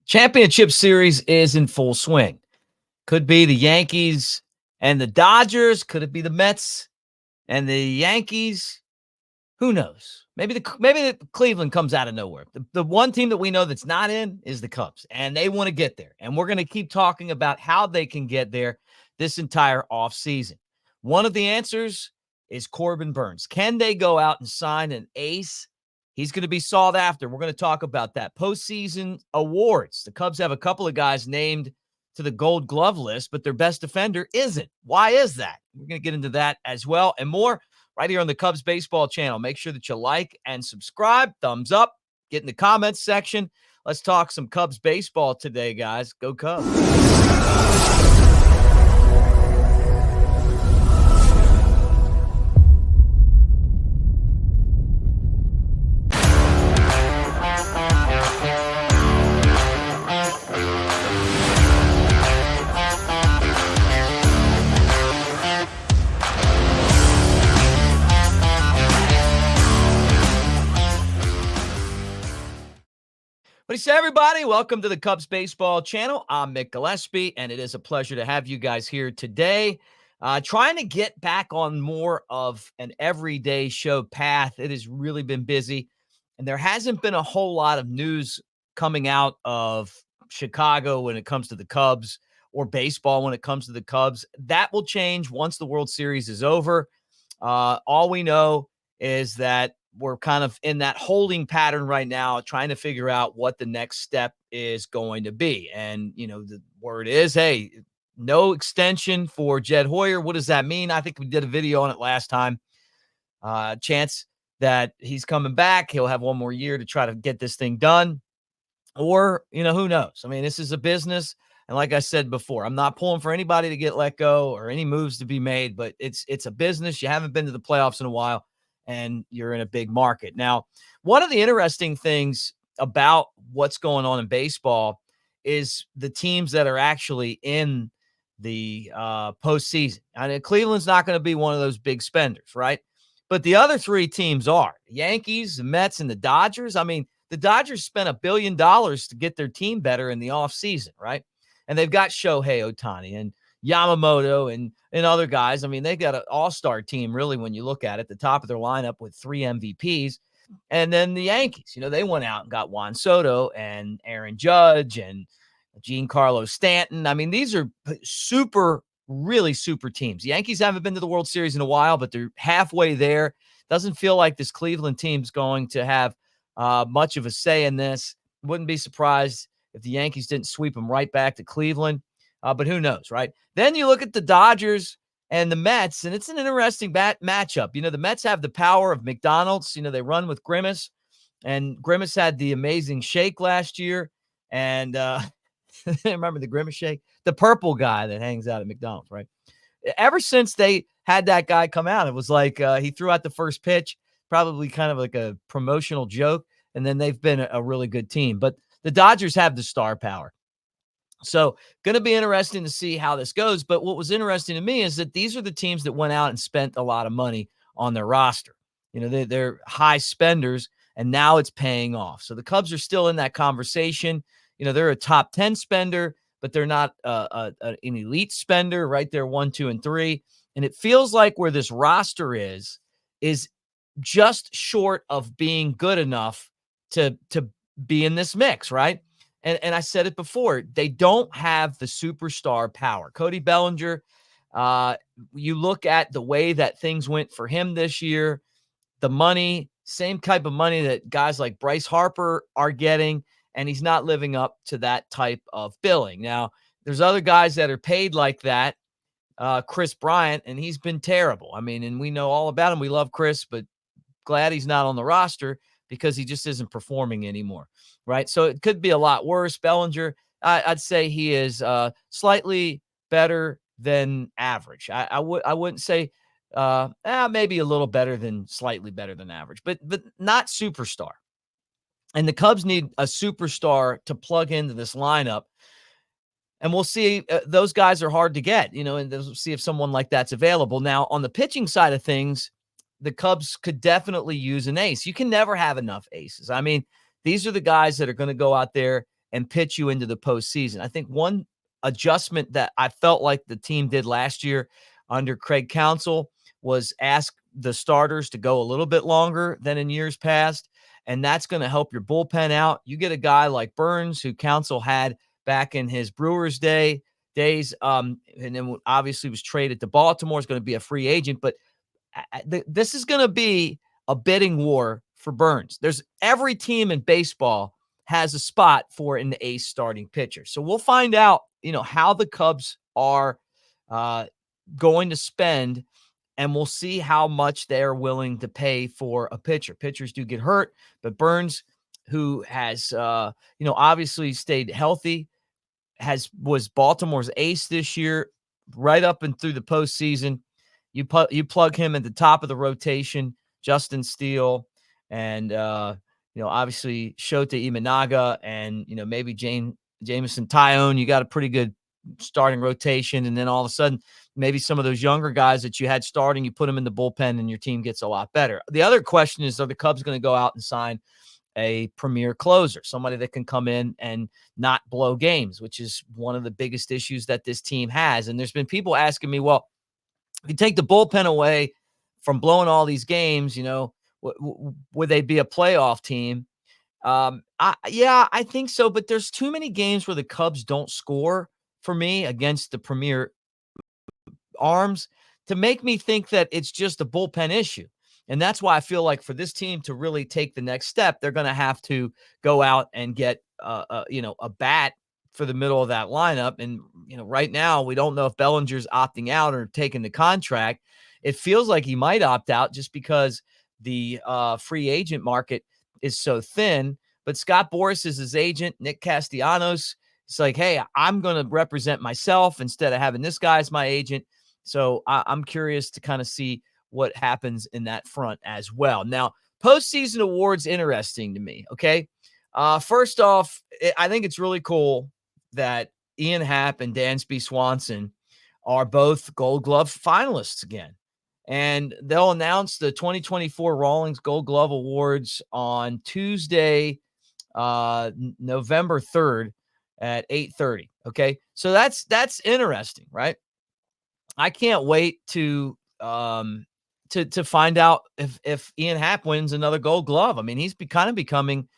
Championship series is in full swing. Could be the Yankees and the Dodgers. Could it be the Mets and the Yankees? Who knows? Maybe the Cleveland comes out of nowhere. The one team that we know that's not in is the Cubs, and they want to get there. And we're going to keep talking about how they can get there this entire offseason. One of the answers is Corbin Burnes. Can they go out and sign an ace? He's going to be sought after. We're going to talk about that. Postseason awards. The Cubs have a couple of guys named to the Gold Glove list, but their best defender isn't. Why is that? We're going to get into that as well and more right here on the Cubs Baseball channel. Make sure that you like and subscribe. Thumbs up. Get in the comments section. Let's talk some Cubs baseball today, guys. Go Cubs. What do you say, everybody? Welcome to the Cubs Baseball channel. I'm Mick Gillespie, and it is a pleasure to have you guys here today. Trying to get back on more of an everyday show path. It has really been busy, and there hasn't been a whole lot of news coming out of Chicago when it comes to the Cubs or baseball when it comes to the Cubs. That will change once the World Series is over. All we know is that we're kind of in that holding pattern right now, trying to figure out what the next step is going to be. And, the word is, hey, no extension for Jed Hoyer. What does that mean? I think we did a video on it last time. Chance that he's coming back. He'll have one more year to try to get this thing done. Or, who knows? I mean, this is a business. And like I said before, I'm not pulling for anybody to get let go or any moves to be made, but it's a business. You haven't been to the playoffs in a while, and you're in a big market. Now, one of the interesting things about what's going on in baseball is the teams that are actually in the postseason. I mean, Cleveland's not going to be one of those big spenders, right? But the other three teams are the Yankees, the Mets, and the Dodgers. I mean, the Dodgers spent $1 billion to get their team better in the offseason, right? And they've got Shohei Ohtani and Yamamoto and other guys. I mean, they got an all-star team, really, when you look at it, the top of their lineup with 3 MVPs. And then the Yankees, they went out and got Juan Soto and Aaron Judge and Giancarlo Stanton. I mean, these are really super teams. The Yankees haven't been to the World Series in a while, but they're halfway there. Doesn't feel like this Cleveland team's going to have much of a say in this. Wouldn't be surprised if the Yankees didn't sweep them right back to Cleveland. But who knows, right? Then you look at the Dodgers and the Mets, and it's an interesting matchup. The Mets have the power of McDonald's. They run with Grimace, and Grimace had the amazing shake last year. And remember the Grimace shake? The purple guy that hangs out at McDonald's, right? Ever since they had that guy come out, it was like he threw out the first pitch, probably kind of like a promotional joke, and then they've been a really good team. But the Dodgers have the star power. So going to be interesting to see how this goes. But what was interesting to me is that these are the teams that went out and spent a lot of money on their roster. They're high spenders, and now it's paying off. So the Cubs are still in that conversation. They're a top 10 spender, but they're not an elite spender, right? They're 1, 2, and 3. And it feels like where this roster is just short of being good enough to be in this mix, right? And I said it before, they don't have the superstar power. Cody Bellinger, you look at the way that things went for him this year, the money, same type of money that guys like Bryce Harper are getting, and he's not living up to that type of billing. Now, there's other guys that are paid like that, Chris Bryant, and he's been terrible. I mean, and we know all about him. We love Chris, but glad he's not on the roster because he just isn't performing anymore, right? So it could be a lot worse. Bellinger, I'd say he is slightly better than average. I wouldn't say maybe a little better than slightly better than average, but not superstar. And the Cubs need a superstar to plug into this lineup. And we'll see. Those guys are hard to get, and we'll see if someone like that's available. Now, on the pitching side of things, the Cubs could definitely use an ace. You can never have enough aces. I mean, these are the guys that are going to go out there and pitch you into the postseason. I think one adjustment that I felt like the team did last year under Craig Counsell was ask the starters to go a little bit longer than in years past, and that's going to help your bullpen out. You get a guy like Burnes, who Counsell had back in his Brewers days, and then obviously was traded to Baltimore, is going to be a free agent, but this is going to be a bidding war for Burnes. There's every team in baseball has a spot for an ace starting pitcher. So we'll find out, how the Cubs are going to spend, and we'll see how much they're willing to pay for a pitcher. Pitchers do get hurt, but Burnes, who has, obviously stayed healthy, was Baltimore's ace this year, right up and through the postseason. You plug him at the top of the rotation, Justin Steele, and obviously Shota Imanaga, and maybe Jameson Tyone. You got a pretty good starting rotation, and then all of a sudden, maybe some of those younger guys that you had starting, you put them in the bullpen, and your team gets a lot better. The other question is, are the Cubs going to go out and sign a premier closer, somebody that can come in and not blow games, which is one of the biggest issues that this team has? And there's been people asking me, well, if you take the bullpen away from blowing all these games, would they be a playoff team? I think so, but there's too many games where the Cubs don't score for me against the premier arms to make me think that it's just a bullpen issue. And that's why I feel like for this team to really take the next step, they're going to have to go out and get, a bat for the middle of that lineup. And, right now we don't know if Bellinger's opting out or taking the contract. It feels like he might opt out just because the free agent market is so thin. But Scott Boras is his agent, Nick Castellanos. It's like, hey, I'm going to represent myself instead of having this guy as my agent. So I'm curious to kind of see what happens in that front as well. Now, postseason awards, interesting to me. Okay. First off, I think it's really cool that Ian Happ and Dansby Swanson are both Gold Glove finalists again. And they'll announce the 2024 Rawlings Gold Glove Awards on Tuesday, November 3rd at 8:30. Okay. So that's interesting, right? I can't wait to find out if Ian Happ wins another Gold Glove. I mean, he's kind of becoming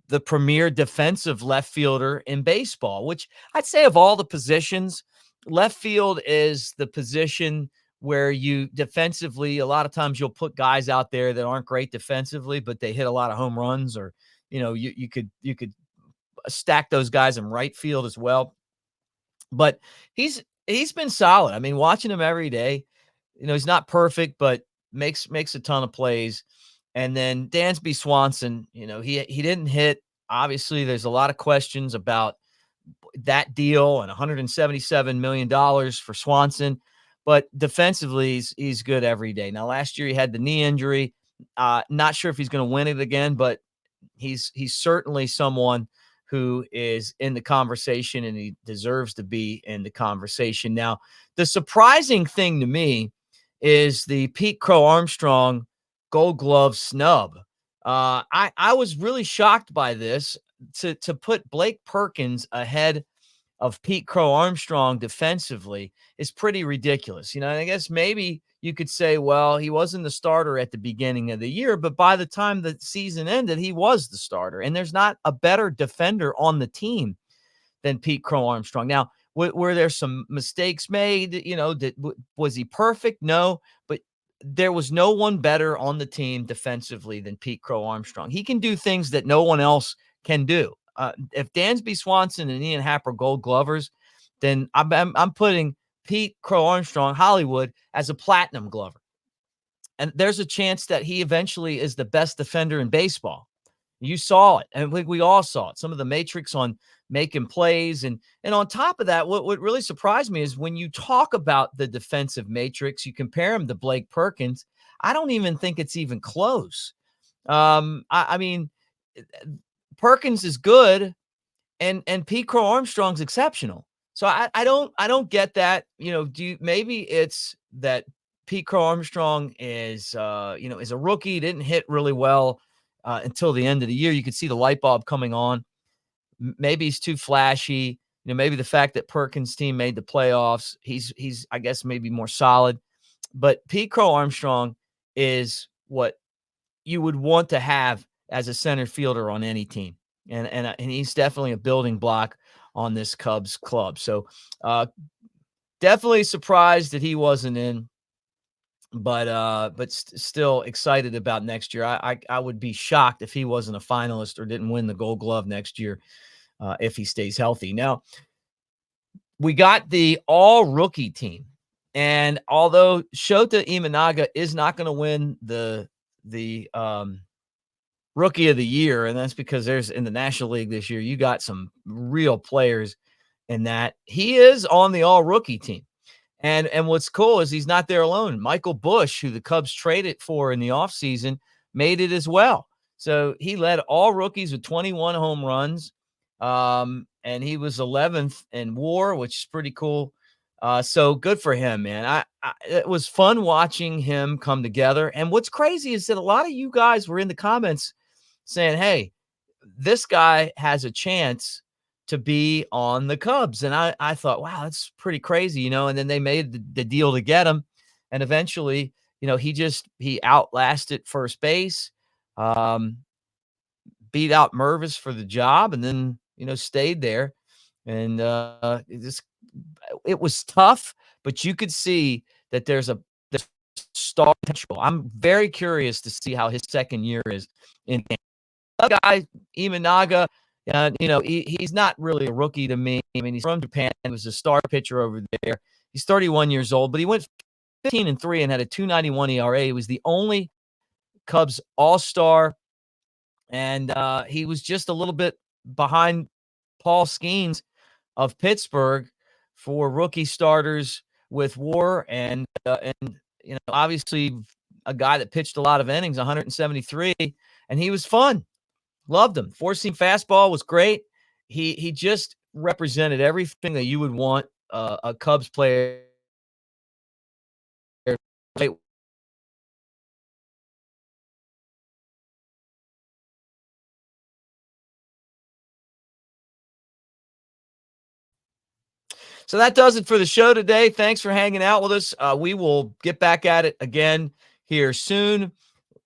the premier defensive left fielder in baseball, which I'd say of all the positions, left field is the position where you defensively, a lot of times you'll put guys out there that aren't great defensively, but they hit a lot of home runs, or, you could stack those guys in right field as well. But he's been solid. I mean, watching him every day, he's not perfect, but makes a ton of plays. And then Dansby Swanson, he didn't hit. Obviously, there's a lot of questions about that deal and $177 million for Swanson. But defensively, he's good every day. Now, last year he had the knee injury. Not sure if he's going to win it again, but he's certainly someone who is in the conversation, and he deserves to be in the conversation. Now, the surprising thing to me is the Pete Crow-Armstrong Gold Glove snub. I was really shocked by this. To put Blake Perkins ahead of Pete Crow-Armstrong defensively is pretty ridiculous. And I guess maybe you could say, well, he wasn't the starter at the beginning of the year, but by the time the season ended, he was the starter. And there's not a better defender on the team than Pete Crow-Armstrong. Now, were there some mistakes made? Was he perfect? No, but there was no one better on the team defensively than Pete Crow-Armstrong. He can do things that no one else can do. If Dansby Swanson and Ian Happ are Gold Glovers, then I'm putting Pete Crow-Armstrong, Hollywood, as a platinum glover. And there's a chance that he eventually is the best defender in baseball. You saw it, and we all saw it. Some of the matrix on making plays. And on top of that, what really surprised me is when you talk about the defensive matrix, you compare him to Blake Perkins. I don't even think it's even close. I mean, Perkins is good, and Pete Crow-Armstrong's exceptional. So I don't get that. Maybe it's that Pete Crow-Armstrong is is a rookie, didn't hit really well until the end of the year. You could see the light bulb coming on. maybe he's too flashy. Maybe the fact that Perkins' team made the playoffs, he's I guess maybe more solid. But Pete Crow-Armstrong is what you would want to have as a center fielder on any team, and he's definitely a building block on this Cubs club. So definitely surprised that he wasn't in, but still excited about next year. I would be shocked if he wasn't a finalist or didn't win the Gold Glove next year if he stays healthy. Now, we got the all-rookie team, and although Shota Imanaga is not going to win the Rookie of the Year, and that's because there's in the National League this year, you got some real players in that. He is on the all-rookie team. And what's cool is he's not there alone. Michael Busch, who the Cubs traded for in the offseason, made it as well. So he led all rookies with 21 home runs. And he was 11th in WAR, which is pretty cool. So good for him, man. It was fun watching him come together. And what's crazy is that a lot of you guys were in the comments saying, hey, this guy has a chance to be on the Cubs. And I thought, wow, that's pretty crazy, and then they made the deal to get him. And eventually, he outlasted first base, beat out Mervis for the job, and then, stayed there. And it was tough, but you could see that there's star potential. I'm very curious to see how his second year is in the guy, Imanaga. He's not really a rookie to me. I mean, he's from Japan. He was a star pitcher over there. He's 31 years old, but he went 15-3 and had a 2.91 ERA. He was the only Cubs all-star, and he was just a little bit behind Paul Skeens of Pittsburgh for rookie starters with WAR, and obviously a guy that pitched a lot of innings, 173, and he was fun. Loved him. Four-seam fastball was great. He just represented everything that you would want a Cubs player. So that does it for the show today. Thanks for hanging out with us. We will get back at it again here soon.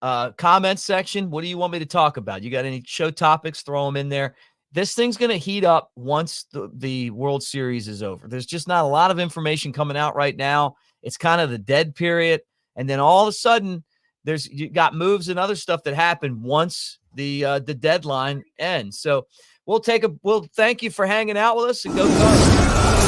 Comment section. What do you want me to talk about? You got any show topics? Throw them in there. This thing's going to heat up once the World Series is over. There's just not a lot of information coming out right now. It's kind of the dead period. And then all of a sudden, you got moves and other stuff that happen once the deadline ends. So we'll thank you for hanging out with us, and go Cubs.